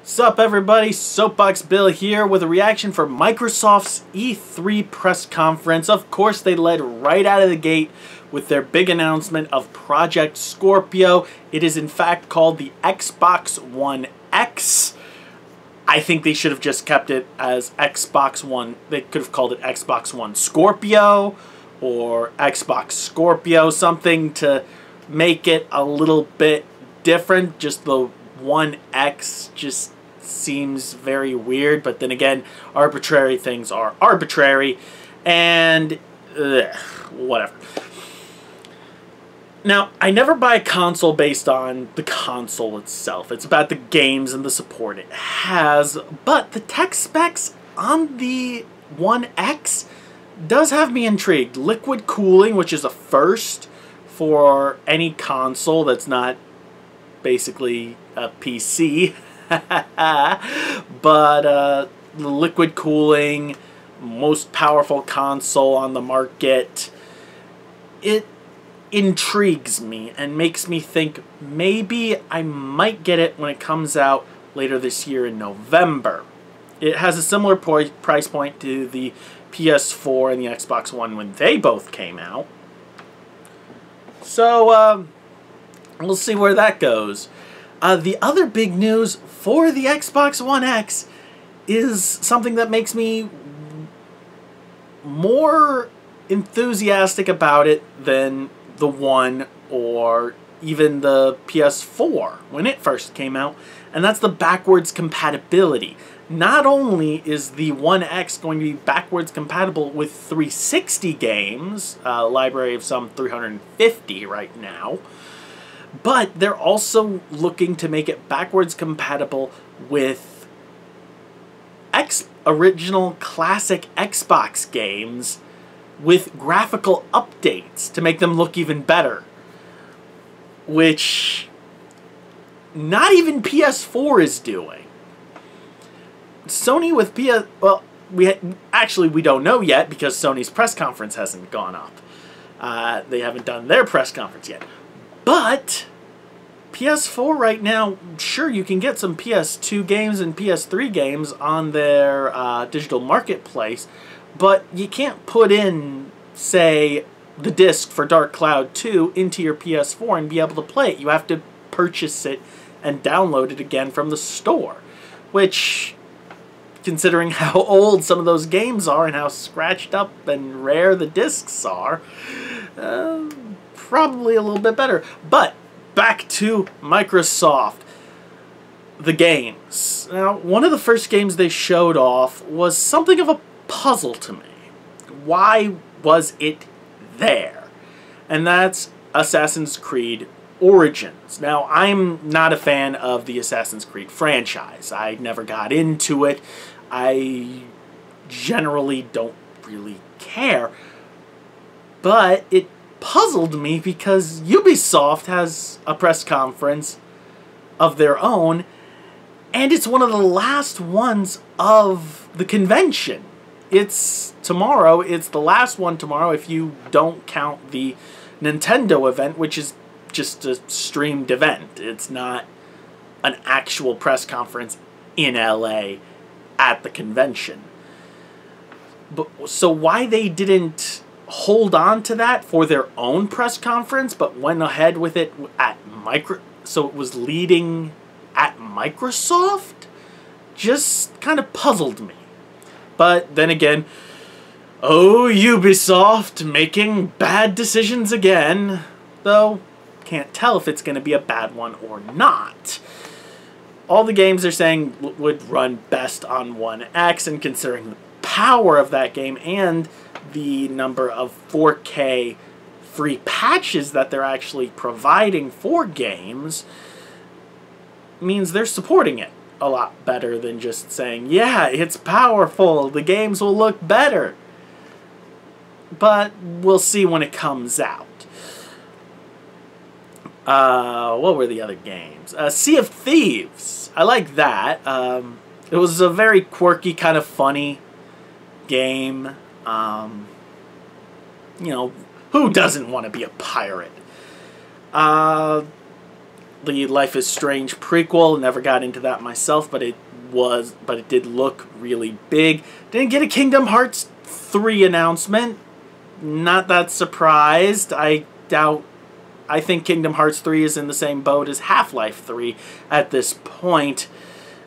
Sup everybody, Soapbox Bill here with a reaction for Microsoft's E3 press conference. Of course, they led right out of the gate with their big announcement of Project Scorpio. It is in fact called the Xbox One X. I think they should have just kept it as Xbox One. They could have called it Xbox One Scorpio or Xbox Scorpio, something to make it a little bit different. Just the One X just seems very weird, but then again, arbitrary things are arbitrary, and whatever. Now, I never buy a console based on the console itself. It's about the games and the support it has, but the tech specs on the One X does have me intrigued. Liquid cooling, which is a first for any console that's not basically a PC, but the liquid cooling, most powerful console on the market, it intrigues me and makes me think maybe I might get it when it comes out later this year in November. It has a similar price point to the PS4 and the Xbox One when they both came out. So, we'll see where that goes. The other big news for the Xbox One X is something that makes me more enthusiastic about it than the One or even the PS4 when it first came out, and that's the backwards compatibility. Not only is the One X going to be backwards compatible with 360 games, a library of some 350 right now, but they're also looking to make it backwards compatible with original classic Xbox games with graphical updates to make them look even better. Which not even PS4 is doing. Sony with well, we don't know yet because Sony's press conference hasn't gone up. They haven't done their press conference yet. But PS4 right now, sure, you can get some PS2 games and PS3 games on their digital marketplace, but you can't put in, say, the disc for Dark Cloud 2 into your PS4 and be able to play it. You have to purchase it and download it again from the store, which, considering how old some of those games are and how scratched up and rare the discs are, probably a little bit better. But back to Microsoft, the games. Now, one of the first games they showed off was something of a puzzle to me. Why was it there? And that's Assassin's Creed Origins. Now, I'm not a fan of the Assassin's Creed franchise. I never got into it. I generally don't really care. But it puzzled me because Ubisoft has a press conference of their own, and it's one of the last ones of the convention. It's tomorrow. It's the last one tomorrow if you don't count the Nintendo event, which is just a streamed event. It's not an actual press conference in LA at the convention. But so why they didn't hold on to that for their own press conference, but went ahead with it at so it was leading at Microsoft, just kind of puzzled me. But then again, oh, Ubisoft making bad decisions again, though can't tell if it's going to be a bad one or not. All the games they're saying would run best on One X, and considering the power of that game and the number of 4K free patches that they're actually providing for games, means they're supporting it a lot better than just saying, yeah, it's powerful, the games will look better. But we'll see when it comes out. What were the other games? Sea of Thieves. I like that. It was a very quirky, kind of funny game. You know, who doesn't want to be a pirate? the Life is Strange prequel. Never got into that myself, but it did look really big. Didn't get a Kingdom Hearts 3 announcement. Not that surprised. I think Kingdom Hearts 3 is in the same boat as Half-Life 3 at this point.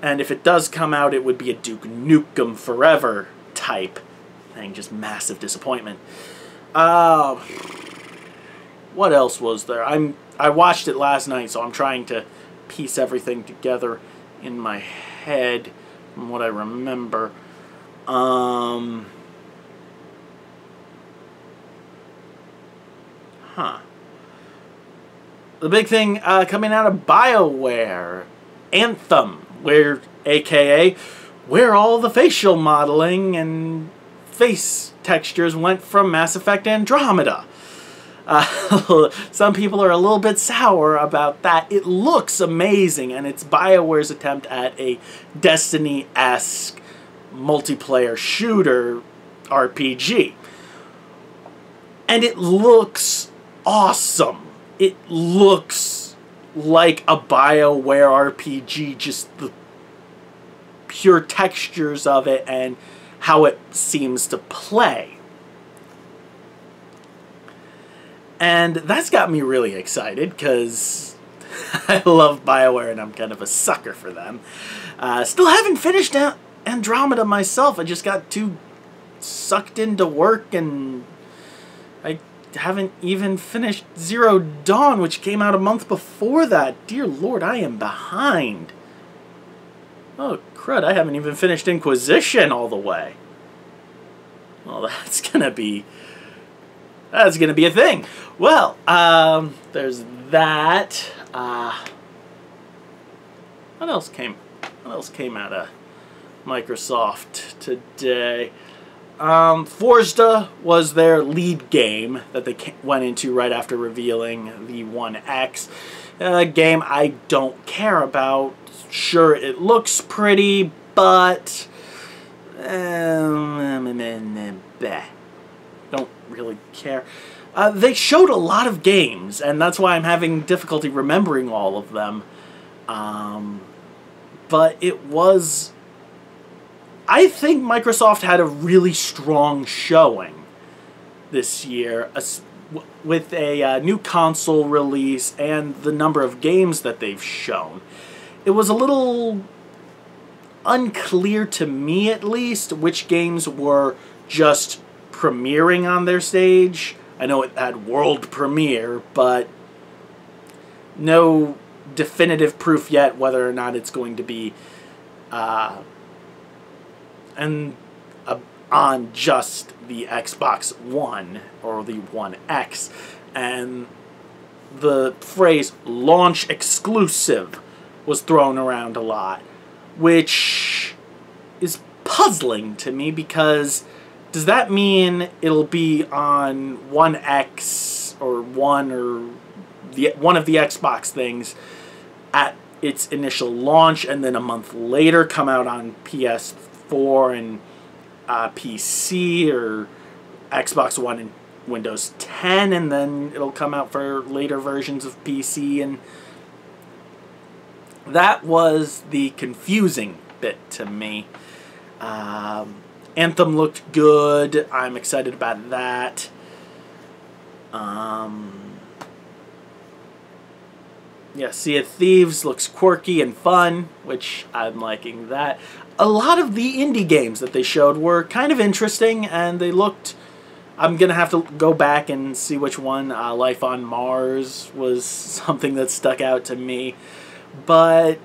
And if it does come out, it would be a Duke Nukem Forever type thing. Just massive disappointment. What else was there? I watched it last night, so I'm trying to piece everything together in my head from what I remember. The big thing coming out of BioWare, Anthem, aka where all the facial modeling and face textures went from Mass Effect Andromeda. Some people are a little bit sour about that. It looks amazing, and it's BioWare's attempt at a Destiny-esque multiplayer shooter RPG. And it looks awesome. It looks like a BioWare RPG, just the pure textures of it and how it seems to play. And that's got me really excited, because I love BioWare and I'm kind of a sucker for them. Still haven't finished Andromeda myself. I just got too sucked into work, and I haven't even finished Zero Dawn, which came out a month before that. Dear Lord, I am behind. Oh, crud, I haven't even finished Inquisition all the way. Well, that's gonna be a thing. Well, there's that. What else came out of Microsoft today? Forza was their lead game that they went into right after revealing the One X. A game I don't care about. Sure, it looks pretty, but don't really care. They showed a lot of games, and that's why I'm having difficulty remembering all of them. But it was... I think Microsoft had a really strong showing this year with a new console release and the number of games that they've shown. It was a little unclear to me, at least, which games were just premiering on their stage. I know it had world premiere, but no definitive proof yet whether or not it's going to be on just the Xbox One or the One X. And the phrase launch exclusive was thrown around a lot, which is puzzling to me, because does that mean it'll be on One X or one of the Xbox things at its initial launch, and then a month later come out on PS4 and PC or Xbox One and Windows 10, and then it'll come out for later versions of PC? And that was the confusing bit to me. Anthem looked good. I'm excited about that. Yeah, Sea of Thieves looks quirky and fun, which I'm liking that. A lot of the indie games that they showed were kind of interesting, and they looked... I'm going to have to go back and see which one. Life on Mars was something that stuck out to me. But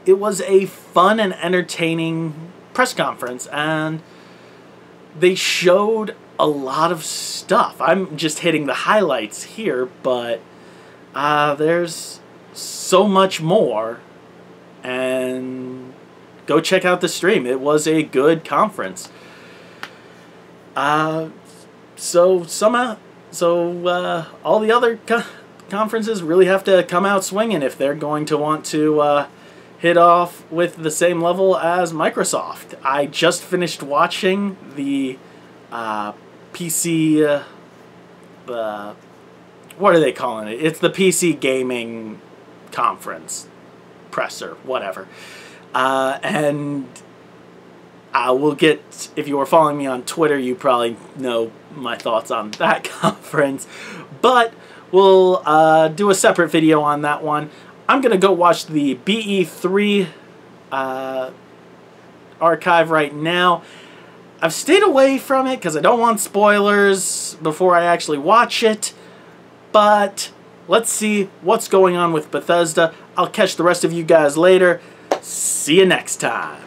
it was a fun and entertaining press conference, and they showed a lot of stuff. I'm just hitting the highlights here, but there's so much more, and go check out the stream. It was a good conference. So all the other conferences really have to come out swinging if they're going to want to hit off with the same level as Microsoft. I just finished watching the PC... what are they calling it? It's the PC gaming conference, presser, whatever. And I will get, if you were following me on Twitter, you probably know my thoughts on that conference. But we'll do a separate video on that one. I'm going to go watch the BE3 archive right now. I've stayed away from it because I don't want spoilers before I actually watch it. But let's see what's going on with Bethesda. I'll catch the rest of you guys later. See you next time.